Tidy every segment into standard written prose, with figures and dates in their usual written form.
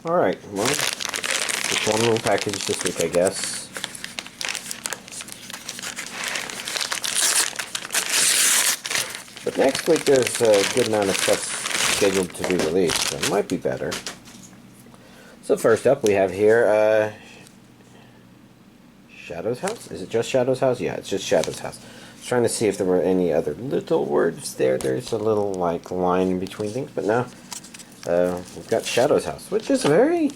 Alright, well, just one little package this week, I guess. But next week there's a good amount of stuff scheduled to be released, so it might be better. So first up we have here, Shadow's House? Is it just Shadow's House? Yeah, it's just Shadow's House. I was trying to see if there were any other little words there. There's a little, like, line in between things, but no. We've got Shadow's House, which is a very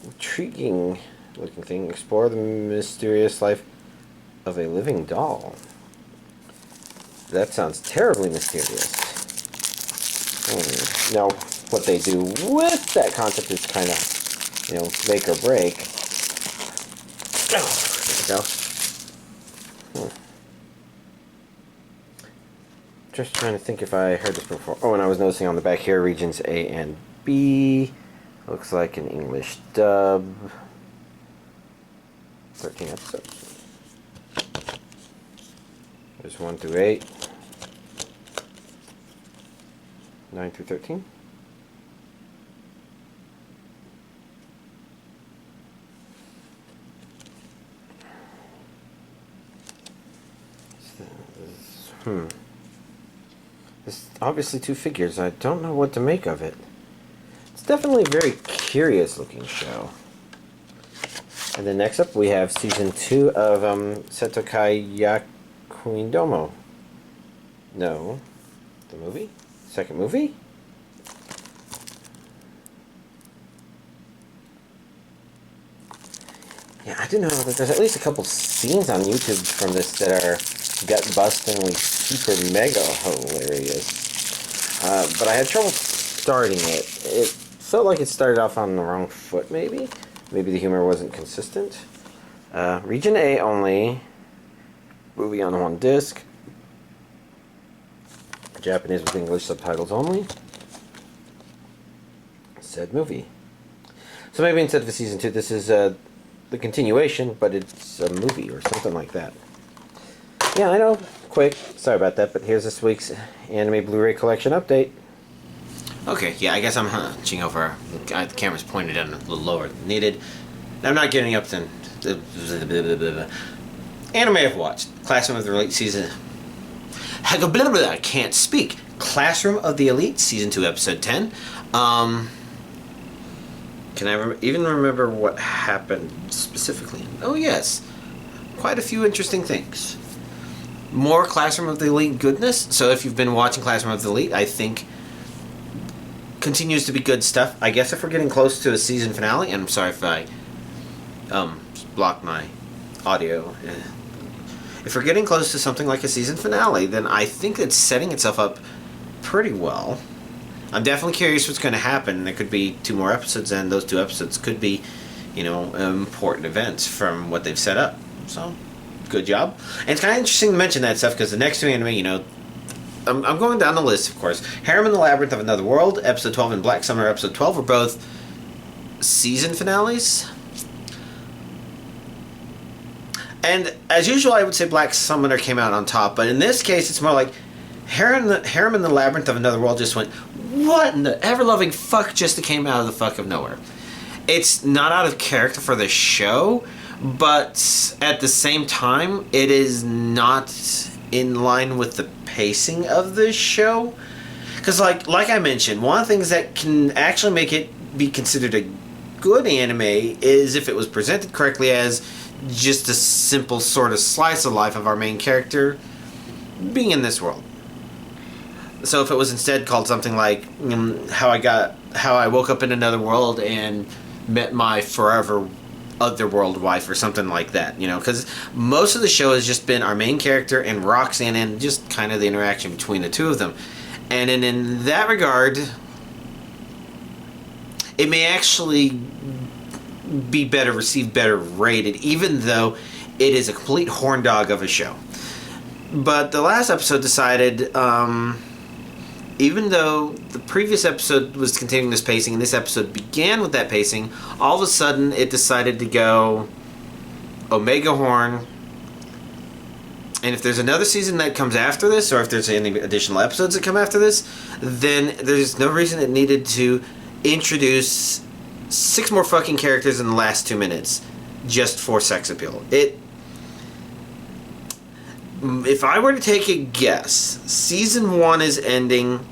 intriguing looking thing. Explore the mysterious life of a living doll. That sounds terribly mysterious. Now, what they do with that concept is kind of, you know, make or break. Oh, there we go. Just trying to think if I heard this before. Oh, and I was noticing on the back here, regions A and B. Looks like an English dub. 13 episodes. There's 1 through 8. 9 through 13. There's obviously 2 figures. I don't know what to make of it. It's definitely a very curious looking show. And then next up we have season 2 of Seitokai Yakuindomo. No. The movie? Second movie? Yeah, I do know that there's at least a couple scenes on YouTube from this that are gut-bustingly super mega hilarious. But I had trouble starting it. It felt like it started off on the wrong foot, maybe? Maybe the humor wasn't consistent. Region A only. Movie on 1 disc. Japanese with English subtitles only. Said movie. So maybe instead of a season 2, this is the continuation, but it's a movie or something like that. Yeah, I know. Quick. Sorry about that, but here's this week's anime Blu-ray collection update. Okay, yeah, I guess I'm hunching over. The camera's pointed in a little lower than needed. I'm not getting up to anime I've watched. Classroom of the Elite season. I can't speak. Classroom of the Elite season 2 episode 10. Can I even remember what happened specifically? Oh yes, quite a few interesting things. More Classroom of the Elite goodness. So if you've been watching Classroom of the Elite, I think continues to be good stuff. I guess if we're getting close to a season finale, and I'm sorry if I blocked my audio. If we're getting close to something like a season finale, then I think it's setting itself up pretty well. I'm definitely curious what's going to happen. There could be 2 more episodes, and those 2 episodes could be, you know, important events from what they've set up. So, good job. And it's kind of interesting to mention that stuff, because the next 2 anime, you know, I'm going down the list, of course. Harem in the Labyrinth of Another World, episode 12, and Black Summer, episode 12, are both season finales. And as usual, I would say Black Summoner came out on top, but in this case, it's more like Harem in the Labyrinth of Another World just went, what in the ever-loving fuck just came out of the fuck of nowhere? It's not out of character for the show, but at the same time, it is not in line with the pacing of the show. Because like I mentioned, one of the things that can actually make it be considered a good anime is if it was presented correctly as just a simple sort of slice of life of our main character being in this world. So if it was instead called something like how I woke up in another world and met my forever otherworld wife or something like that, you know, because most of the show has just been our main character and Roxanne and just kind of the interaction between the 2 of them. And in that regard, it may actually be better received, better rated, even though it is a complete horn dog of a show. But the last episode decided, even though the previous episode was continuing this pacing and this episode began with that pacing, all of a sudden it decided to go Omega Horn. And if there's another season that comes after this, or if there's any additional episodes that come after this, then there's no reason it needed to introduce 6 more fucking characters in the last 2 minutes just for sex appeal. If I were to take a guess, season 1 is ending,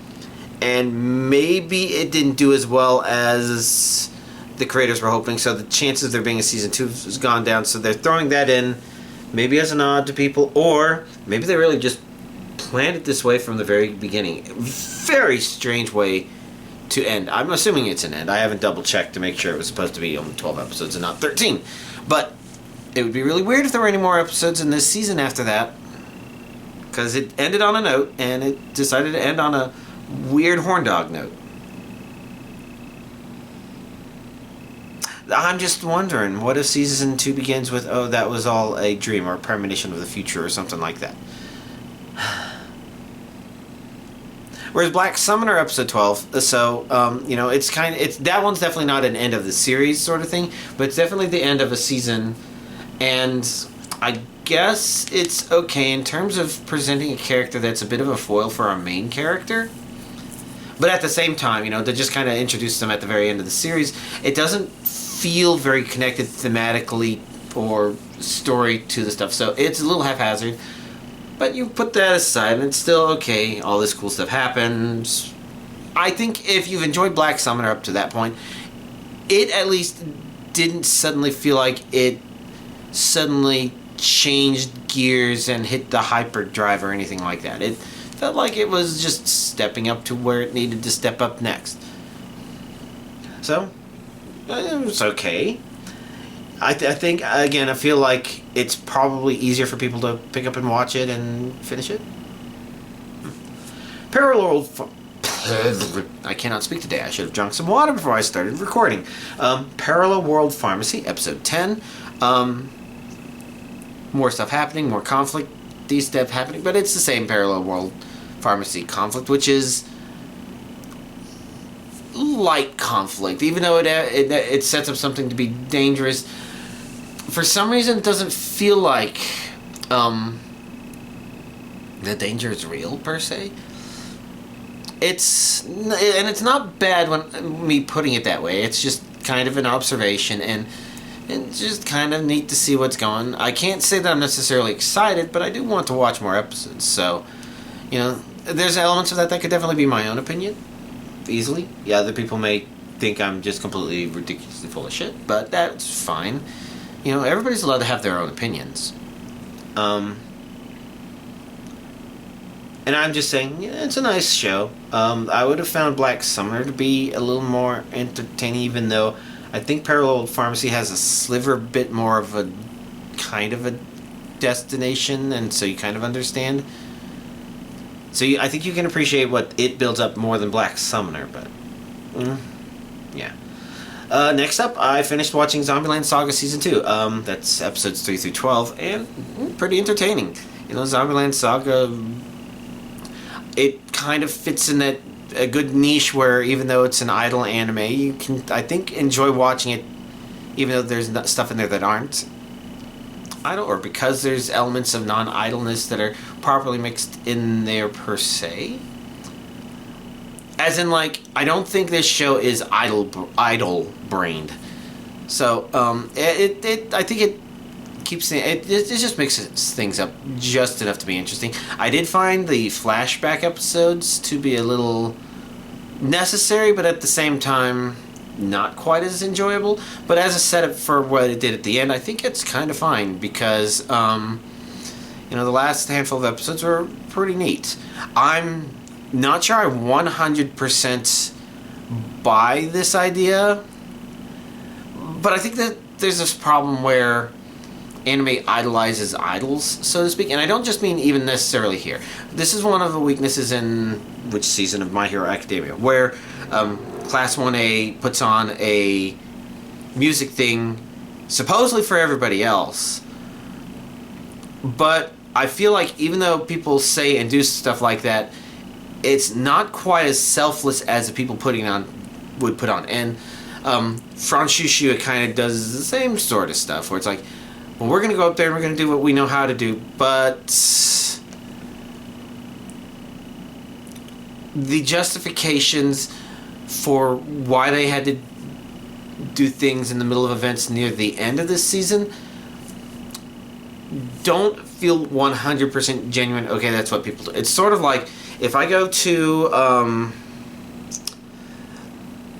and maybe it didn't do as well as the creators were hoping, so the chances of there being a season 2 has gone down, so they're throwing that in, maybe as a nod to people, or maybe they really just planned it this way from the very beginning. Very strange way to end. I'm assuming it's an end. I haven't double checked to make sure it was supposed to be only 12 episodes and not 13. But it would be really weird if there were any more episodes in this season after that, because it ended on a note, and it decided to end on a weird horn dog note. I'm just wondering, what if season 2 begins with, oh, that was all a dream or a premonition of the future or something like that? Whereas Black Summoner episode 12, so it's that one's definitely not an end of the series sort of thing, but it's definitely the end of a season, and I guess it's okay in terms of presenting a character that's a bit of a foil for our main character. But at the same time, to just kind of introduce them at the very end of the series, it doesn't feel very connected thematically or story to the stuff. So it's a little haphazard. But you put that aside, and it's still okay. All this cool stuff happens. I think if you've enjoyed Black Summoner up to that point, it at least didn't suddenly feel like it suddenly changed gears and hit the hyperdrive or anything like that. It felt like it was just stepping up to where it needed to step up next. So, it was okay. I think, again, I feel like it's probably easier for people to pick up and watch it and finish it. Parallel... I cannot speak today. I should have drunk some water before I started recording. Parallel World Pharmacy, episode 10. More stuff happening, more conflict, these stuff happening, but it's the same Parallel World Pharmacy conflict, which is light conflict, even though it sets up something to be dangerous. For some reason, it doesn't feel like the danger is real per se. It's not bad when me putting it that way. It's just kind of an observation, and it's just kind of neat to see what's going. I can't say that I'm necessarily excited, but I do want to watch more episodes. So, there's elements of that could definitely be my own opinion, easily. Yeah, other people may think I'm just completely ridiculously full of shit, but that's fine. Everybody's allowed to have their own opinions. And I'm just saying, it's a nice show. I would have found Black Summoner to be a little more entertaining, even though I think Parallel Pharmacy has a sliver bit more of a kind of a destination, and so you kind of understand. So I think you can appreciate what it builds up more than Black Summoner, but yeah. Next up, I finished watching Zombieland Saga Season 2. That's episodes 3 through 12, and pretty entertaining. Zombieland Saga, it kind of fits in that a good niche where even though it's an idle anime, you can, I think, enjoy watching it even though there's stuff in there that aren't idle, or because there's elements of non-idleness that are properly mixed in there per se. As in, I don't think this show is idle-brained. So, I think it keeps it just mixes things up just enough to be interesting. I did find the flashback episodes to be a little necessary, but at the same time not quite as enjoyable. But as a setup for what it did at the end, I think it's kind of fine because the last handful of episodes were pretty neat. I'm not sure I 100% buy this idea, but I think that there's this problem where anime idolizes idols, so to speak, and I don't just mean even necessarily here. This is one of the weaknesses in which season of My Hero Academia, where Class 1A puts on a music thing supposedly for everybody else, but I feel like even though people say and do stuff like that, it's not quite as selfless as the people would put on. And Franshushu kind of does the same sort of stuff, where it's like, well, we're going to go up there and we're going to do what we know how to do, but the justifications for why they had to do things in the middle of events near the end of this season don't feel 100% genuine. Okay, that's what people do. It's sort of like if I go to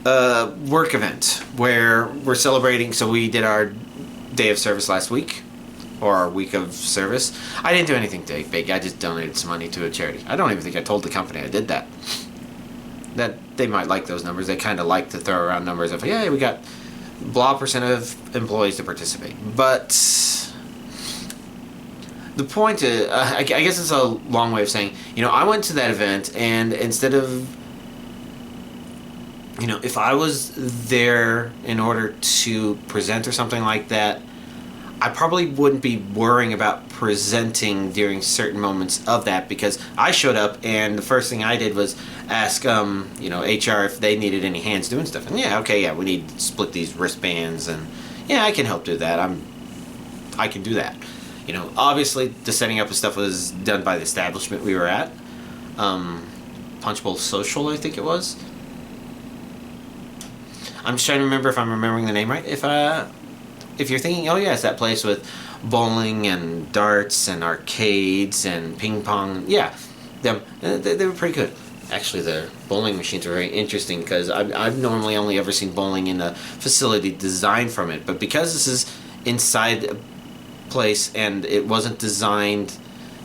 a work event where we're celebrating, so we did our day of service last week, or our week of service. I didn't do anything big. I just donated some money to a charity. I don't even think I told the company I did that. That they might like those numbers. They kind of like to throw around numbers of, yeah, we got blah percent of employees to participate. But the point is, I guess it's a long way of saying, I went to that event, and instead of, if I was there in order to present or something like that, I probably wouldn't be worrying about presenting during certain moments of that, because I showed up and the first thing I did was ask, HR if they needed any hands doing stuff. And we need to split these wristbands, and I can help do that. I can do that. Obviously the setting up of stuff was done by the establishment we were at. Punch Bowl Social, I think it was. I'm just trying to remember if I'm remembering the name right. If you're thinking, oh yeah, it's that place with bowling and darts and arcades and ping pong, yeah, they were pretty good. Actually, the bowling machines are very interesting, because I've normally only ever seen bowling in a facility designed from it, but because this is inside a place and it wasn't designed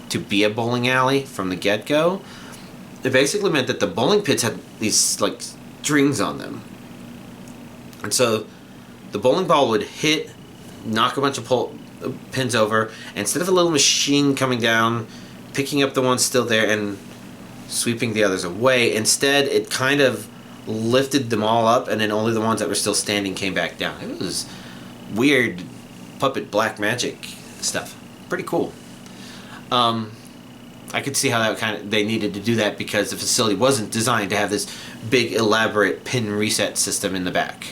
to be a bowling alley from the get-go, it basically meant that the bowling pits had these like strings on them, and so the bowling ball would hit, knock a bunch of pins over, and instead of a little machine coming down, picking up the ones still there and sweeping the others away, instead it kind of lifted them all up, and then only the ones that were still standing came back down. It was weird puppet black magic stuff. Pretty cool. I could see how they needed to do that, because the facility wasn't designed to have this big elaborate pin reset system in the back.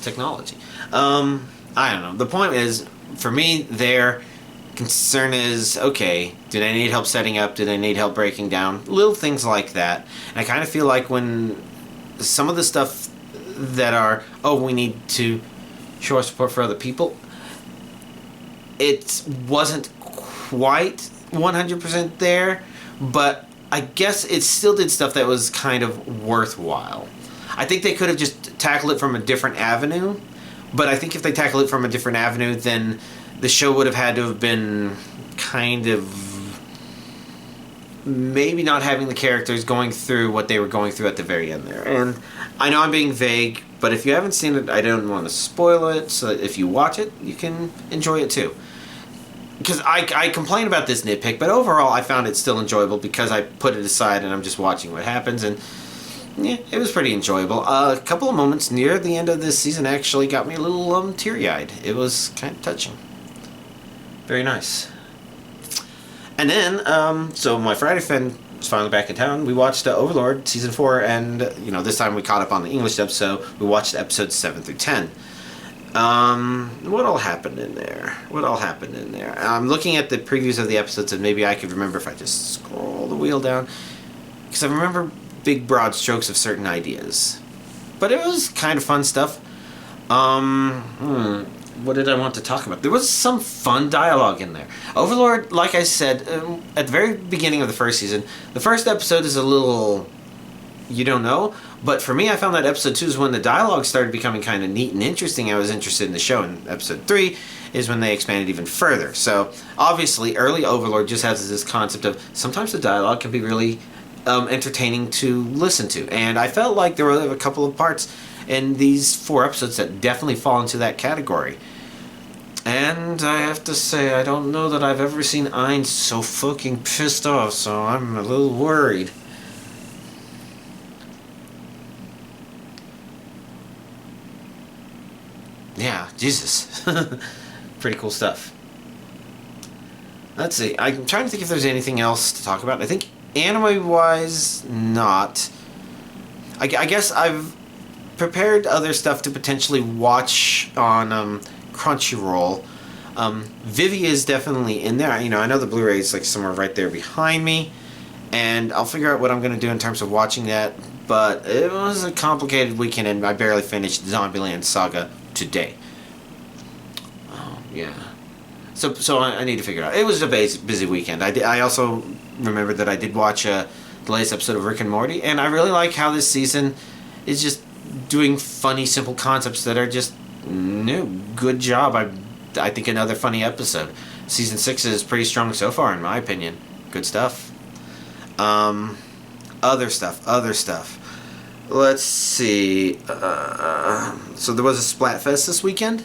Technology. I don't know. The point is, for me, their concern is, okay, do they need help setting up? Do they need help breaking down? Little things like that. And I kind of feel like when some of the stuff that are, we need to show our support for other people, it wasn't quite 100% there, but I guess it still did stuff that was kind of worthwhile. I think they could have just tackled it from a different avenue, but I think if they tackle it from a different avenue, then the show would have had to have been kind of maybe not having the characters going through what they were going through at the very end there. And I know I'm being vague, but if you haven't seen it, I don't want to spoil it, so that if you watch it, you can enjoy it too. Because I complain about this nitpick, but overall I found it still enjoyable, because I put it aside and I'm just watching what happens, and yeah, it was pretty enjoyable. A couple of moments near the end of this season actually got me a little teary-eyed. It was kind of touching. Very nice. And then, so my Friday friend was finally back in town. We watched Overlord Season 4, and, this time we caught up on the English dub, so we watched episodes 7 through 10. What all happened in there? I'm looking at the previews of the episodes, and maybe I could remember if I just scroll the wheel down, because I remember big broad strokes of certain ideas. But it was kind of fun stuff. What did I want to talk about? There was some fun dialogue in there. Overlord, like I said, at the very beginning of the first season, the first episode is a little, you don't know, but for me, I found that episode 2 is when the dialogue started becoming kind of neat and interesting. I was interested in the show, and episode 3 is when they expanded even further. So, obviously, early Overlord just has this concept of sometimes the dialogue can be really entertaining to listen to. And I felt like there were a couple of parts in these 4 episodes that definitely fall into that category. And I have to say, I don't know that I've ever seen Ein so fucking pissed off, so I'm a little worried. Yeah, Jesus. Pretty cool stuff. Let's see. I'm trying to think if there's anything else to talk about. I think anime-wise, not. I guess I've prepared other stuff to potentially watch on Crunchyroll. Vivi is definitely in there. I know the Blu-ray is like somewhere right there behind me, and I'll figure out what I'm going to do in terms of watching that. but it was a complicated weekend, and I barely finished Zombieland Saga today. Oh, yeah. So I need to figure it out. It was a busy weekend. I also remembered that I did watch the latest episode of Rick and Morty, and I really like how this season is just doing funny, simple concepts that are just new. Good job. I think another funny episode. Season 6 is pretty strong so far, in my opinion. Good stuff. Other stuff. Let's see. So there was a Splatfest this weekend.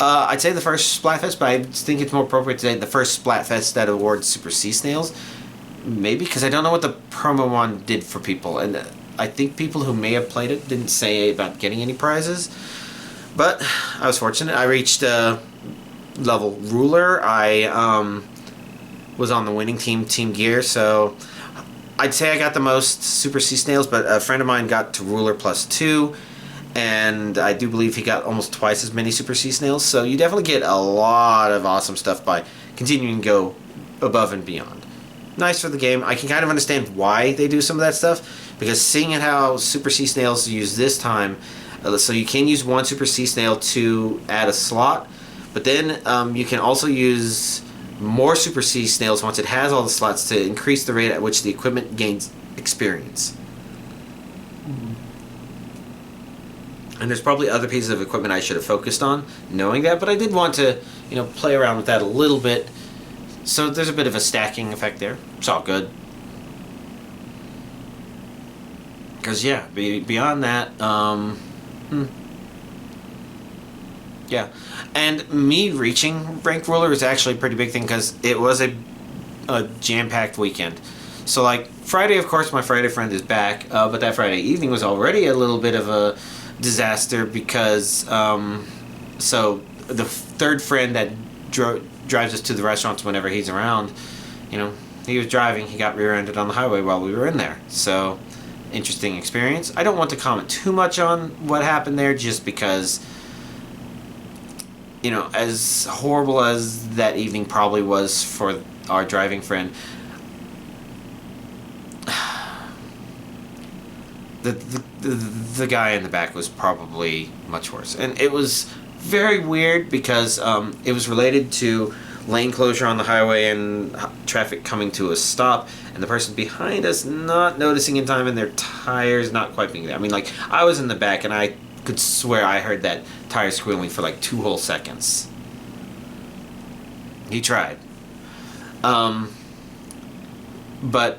I'd say the first Splatfest, but I think it's more appropriate to say the first Splatfest that awards Super Sea Snails. Maybe, because I don't know what the promo one did for people. And I think people who may have played it didn't say about getting any prizes. But I was fortunate. I reached level ruler. I was on the winning team, Team Gear, so I'd say I got the most Super Sea Snails, but a friend of mine got to ruler +2, and I do believe he got almost twice as many Super Sea Snails, so you definitely get a lot of awesome stuff by continuing to go above and beyond. Nice for the game. I can kind of understand why they do some of that stuff, because seeing how Super Sea Snails use this time, so you can use one Super Sea Snail to add a slot, but then you can also use more Super Sea Snails once it has all the slots to increase the rate at which the equipment gains experience. And there's probably other pieces of equipment I should have focused on knowing that, but I did want to, play around with that a little bit. So there's a bit of a stacking effect there. It's all good. Because, yeah, beyond that, yeah. And me reaching rank ruler is actually a pretty big thing because it was a jam-packed weekend. So, like, Friday, of course, my Friday friend is back, but that Friday evening was already a little bit of a disaster because, so the third friend that drives us to the restaurants whenever he's around, he was driving, he got rear-ended on the highway while we were in there. So, interesting experience. I don't want to comment too much on what happened there just because, as horrible as that evening probably was for our driving friend, the guy in the back was probably much worse. And it was very weird because it was related to lane closure on the highway and traffic coming to a stop, and the person behind us not noticing in time and their tires not quite being there. I mean, like, I was in the back and I could swear I heard that tire squealing for like 2 whole seconds. He tried. But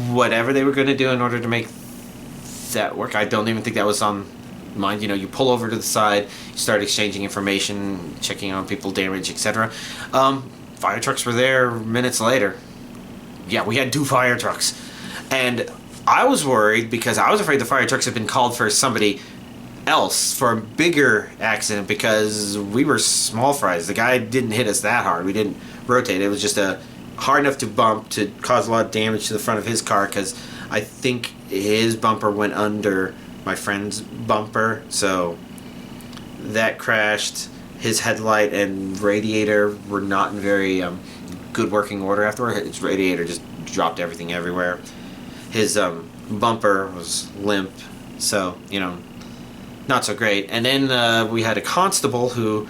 whatever they were going to do in order to make that work, I don't even think that was on mind. You pull over to the side, you start exchanging information, checking on people, damage, etc. Fire trucks were there minutes later. Yeah, we had 2 fire trucks. And I was worried because I was afraid the fire trucks had been called for somebody else, for a bigger accident, because we were small fries. The guy didn't hit us that hard. We didn't rotate. It was just hard enough to bump to cause a lot of damage to the front of his car, because I think his bumper went under my friend's bumper, so that crashed. His headlight and radiator were not in very good working order afterward. His radiator just dropped everything everywhere. His bumper was limp, so, not so great. And then we had a constable who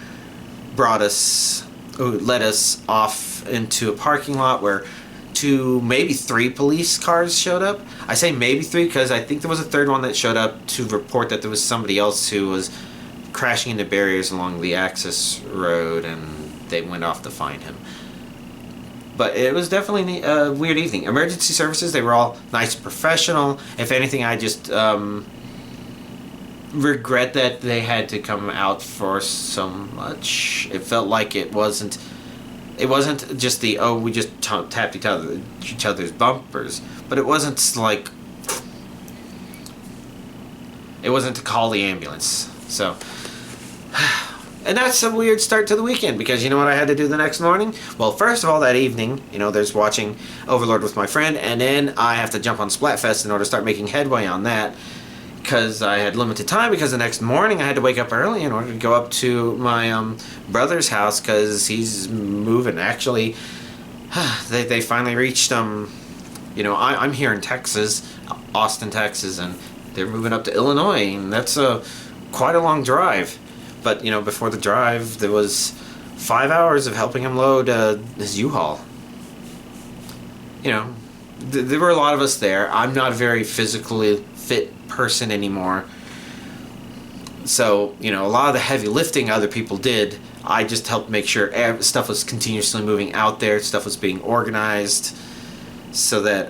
led us off into a parking lot where 2, maybe 3 police cars showed up. I say maybe 3 because I think there was a third one that showed up to report that there was somebody else who was crashing into barriers along the access road, and they went off to find him. But it was definitely a weird evening. Emergency services, they were all nice and professional. If anything, I just regret that they had to come out for so much. It felt like it wasn't just we just tapped each other's bumpers, but it wasn't like, it wasn't to call the ambulance. So, and that's a weird start to the weekend, because you know what I had to do the next morning? Well, first of all, that evening, there's watching Overlord with my friend, and then I have to jump on Splatfest in order to start making headway on that, because I had limited time, because the next morning I had to wake up early in order to go up to my brother's house, because he's moving. Actually, they finally reached, I'm here in Texas, Austin, Texas, and they're moving up to Illinois, and that's quite a long drive. But before the drive, there was 5 hours of helping him load his U-Haul. There were a lot of us there. I'm not a very physically fit person anymore. So, a lot of the heavy lifting other people did. I just helped make sure stuff was continuously moving out there, stuff was being organized, so that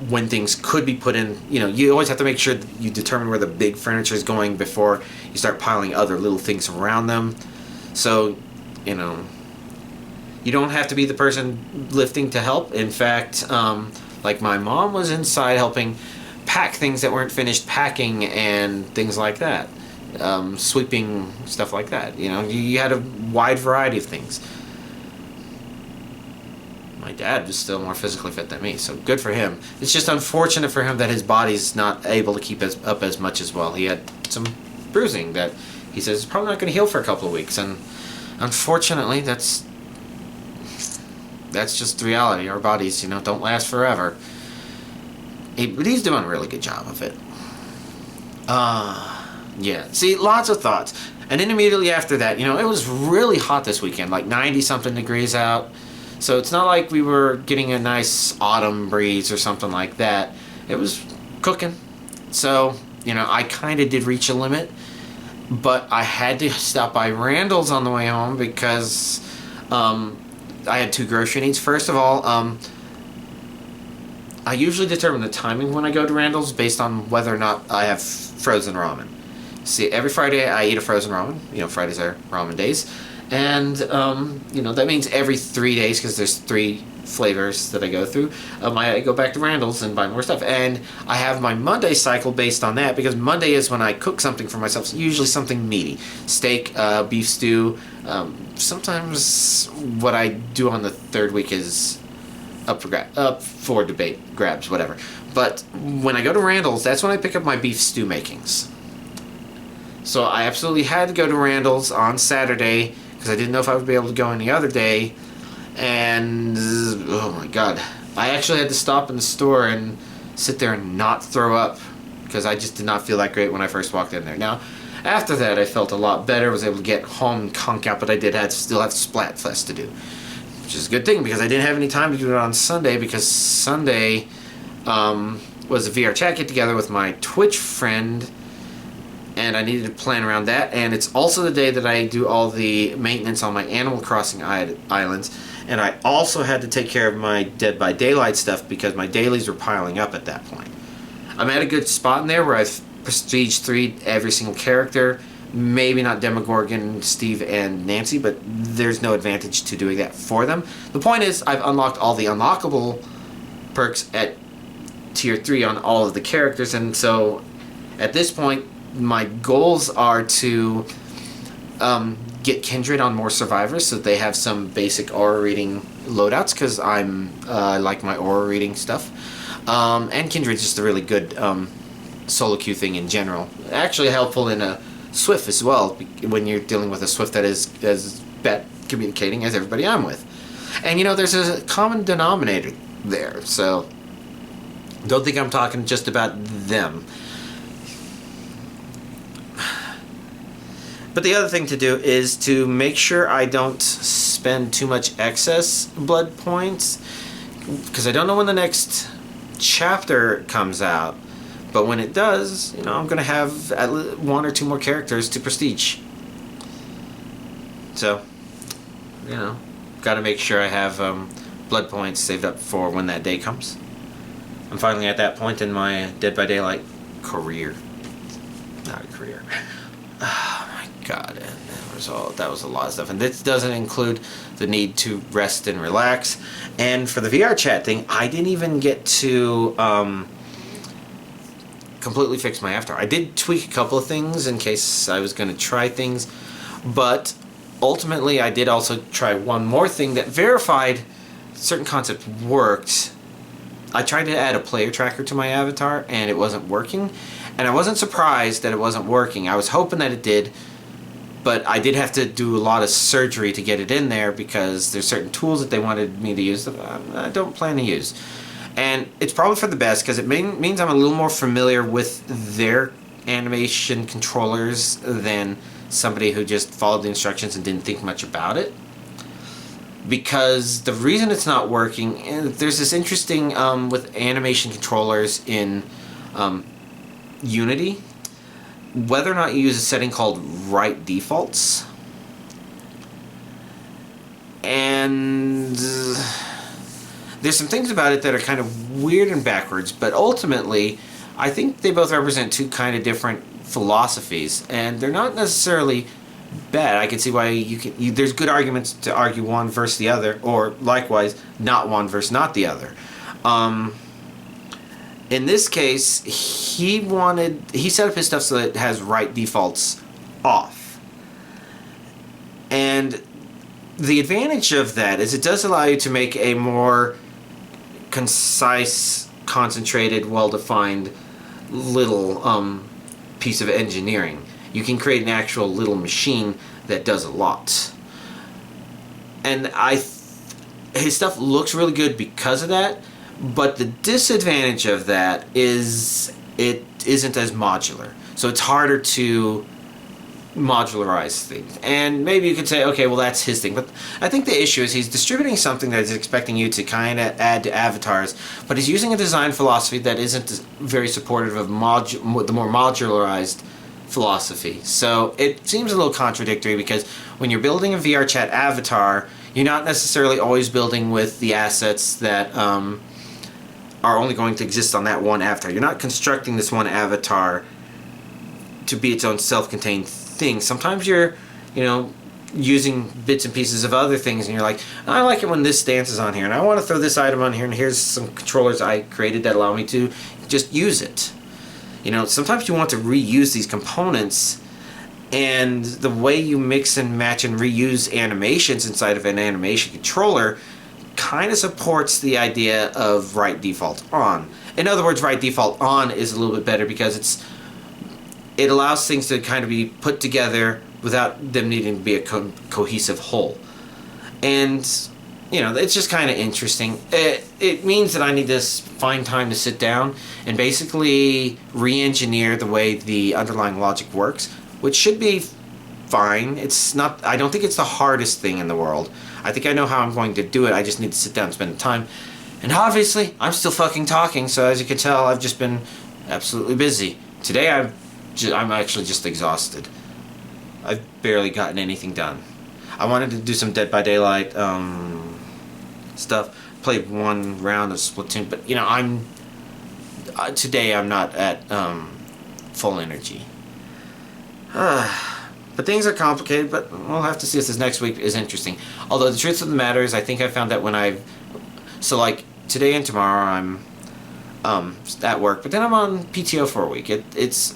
when things could be put in, you always have to make sure that you determine where the big furniture is going before you start piling other little things around them. So, you don't have to be the person lifting to help. In fact, like my mom was inside helping pack things that weren't finished packing and things like that. Sweeping, stuff like that. You had a wide variety of things. My dad was still more physically fit than me, so good for him. It's just unfortunate for him that his body's not able to keep up as much as well. He had some bruising that he says is probably not going to heal for a couple of weeks, and unfortunately that's just the reality. Our bodies, don't last forever. But he's doing a really good job of it. Yeah. See, lots of thoughts. And then immediately after that, it was really hot this weekend, like 90-something degrees out. So it's not like we were getting a nice autumn breeze or something like that. It was cooking. So, I kind of did reach a limit. But I had to stop by Randall's on the way home because I had 2 grocery needs. First of all, I usually determine the timing when I go to Randall's based on whether or not I have frozen ramen. See, every Friday I eat a frozen ramen. Fridays are ramen days. And, that means every 3 days, because there's 3 flavors that I go through, I go back to Randall's and buy more stuff. And I have my Monday cycle based on that, because Monday is when I cook something for myself, usually something meaty. Steak, beef stew. Sometimes what I do on the 3rd week is up for debate, grabs, whatever. But when I go to Randall's, that's when I pick up my beef stew makings. So I absolutely had to go to Randall's on Saturday because I didn't know if I would be able to go any other day. And, oh my god, I actually had to stop in the store and sit there and not throw up because I just did not feel that great when I first walked in there. Now, after that, I felt a lot better, was able to get home and conk out, but I did still have Splatfest to do, which is a good thing because I didn't have any time to do it on Sunday, because Sunday was a VR chat get-together with my Twitch friend, and I needed to plan around that. And it's also the day that I do all the maintenance on my Animal Crossing islands, and I also had to take care of my Dead by Daylight stuff because my dailies were piling up at that point. I'm at a good spot in there where I've prestige 3'd every single character. Maybe not Demogorgon, Steve, and Nancy, but there's no advantage to doing that for them. The point is, I've unlocked all the unlockable perks at tier 3 on all of the characters, and so at this point my goals are to get Kindred on more survivors so that they have some basic aura reading loadouts, because I like my aura reading stuff, and Kindred's just a really good solo queue thing in general. Actually helpful in a Swift as well, when you're dealing with a Swift that is as bad communicating as everybody I'm with. And there's a common denominator there, so don't think I'm talking just about them. But the other thing to do is to make sure I don't spend too much excess blood points, because I don't know when the next chapter comes out. But when it does, I'm going to have at least 1 or 2 more characters to prestige. So, got to make sure I have blood points saved up for when that day comes. I'm finally at that point in my Dead by Daylight career. Not a career. Oh my god, that was a lot of stuff. And this doesn't include the need to rest and relax. And for the VR chat thing, I didn't even get to completely fix my avatar. I did tweak a couple of things in case I was going to try things, but ultimately I did also try one more thing that verified certain concept worked. I tried to add a player tracker to my avatar and it wasn't working, and I wasn't surprised that it wasn't working. I was hoping that it did, but I did have to do a lot of surgery to get it in there because there's certain tools that they wanted me to use that I don't plan to use. And it's probably for the best, because it means I'm a little more familiar with their animation controllers than somebody who just followed the instructions and didn't think much about it. Because the reason it's not working, and there's this interesting with animation controllers in Unity, whether or not you use a setting called write defaults, and there's some things about it that are kind of weird and backwards, but ultimately I think they both represent two kind of different philosophies, and they're not necessarily bad. I can see why there's good arguments to argue one versus the other, or likewise not one versus not the other. In this case, he set up his stuff so that it has write defaults off, and the advantage of that is it does allow you to make a more concise, concentrated, well-defined little piece of engineering. You can create an actual little machine that does a lot. And his stuff looks really good because of that, but the disadvantage of that is it isn't as modular. So it's harder to modularize things. And maybe you could say, okay, well, that's his thing. But I think the issue is he's distributing something that is expecting you to kind of add to avatars, but he's using a design philosophy that isn't very supportive of the more modularized philosophy. So it seems a little contradictory, because when you're building a VR chat avatar, you're not necessarily always building with the assets that are only going to exist on that one avatar. You're not constructing this one avatar to be its own self-contained thing. Sometimes you're, using bits and pieces of other things, and you're like, I like it when this dance is on here, and I want to throw this item on here, and here's some controllers I created that allow me to just use it. Sometimes you want to reuse these components, and the way you mix and match and reuse animations inside of an animation controller kind of supports the idea of write default on. In other words, write default on is a little bit better because it allows things to kind of be put together without them needing to be a cohesive whole. And it's just kind of interesting. It means that I need to find time to sit down and basically re-engineer the way the underlying logic works, which should be fine. It's not. I don't think it's the hardest thing in the world. I think I know how I'm going to do it. I just need to sit down and spend the time. And obviously, I'm still fucking talking, so as you can tell, I've just been absolutely busy. Today, I'm actually just exhausted. I've barely gotten anything done. I wanted to do some Dead by Daylight stuff. Played one round of Splatoon, but today I'm not at full energy. But things are complicated, but we'll have to see if this next week is interesting. Although the truth of the matter is, I think I found that like today and tomorrow I'm at work, but then I'm on PTO for a week. It's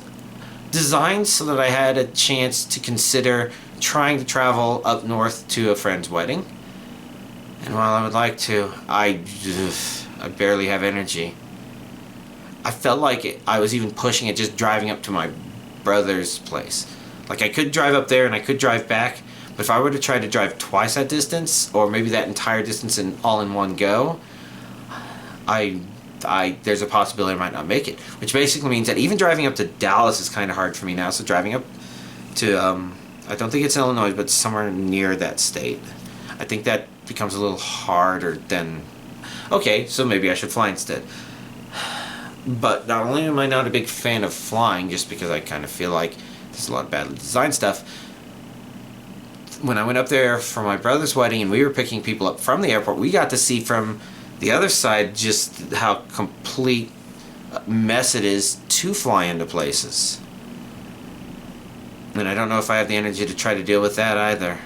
designed so that I had a chance to consider trying to travel up north to a friend's wedding. And while I would like to, I barely have energy. I felt like I was even pushing it just driving up to my brother's place. Like, I could drive up there and I could drive back, but if I were to try to drive twice that distance, or maybe that entire distance all in one go, there's a possibility I might not make it. Which basically means that even driving up to Dallas is kind of hard for me now. So driving up to, I don't think it's Illinois, but somewhere near that state, I think that becomes a little harder than, okay, so maybe I should fly instead. But not only am I not a big fan of flying, just because I kind of feel like there's a lot of badly designed stuff, when I went up there for my brother's wedding and we were picking people up from the airport, we got to see from the other side just how complete mess it is to fly into places. And I don't know if I have the energy to try to deal with that either.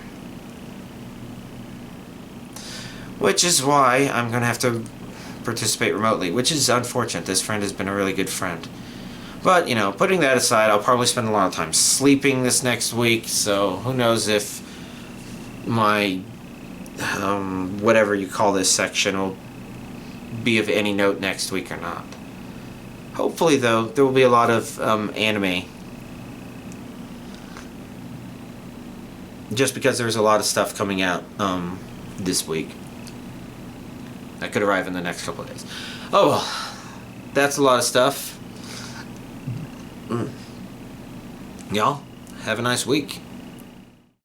Which is why I'm going to have to participate remotely, which is unfortunate. This friend has been a really good friend. But, putting that aside, I'll probably spend a lot of time sleeping this next week, so who knows if my, whatever you call this section will be of any note next week or not. Hopefully, though, there will be a lot of anime. Just because there's a lot of stuff coming out this week. That could arrive in the next couple of days. Oh well, that's a lot of stuff. Y'all, have a nice week.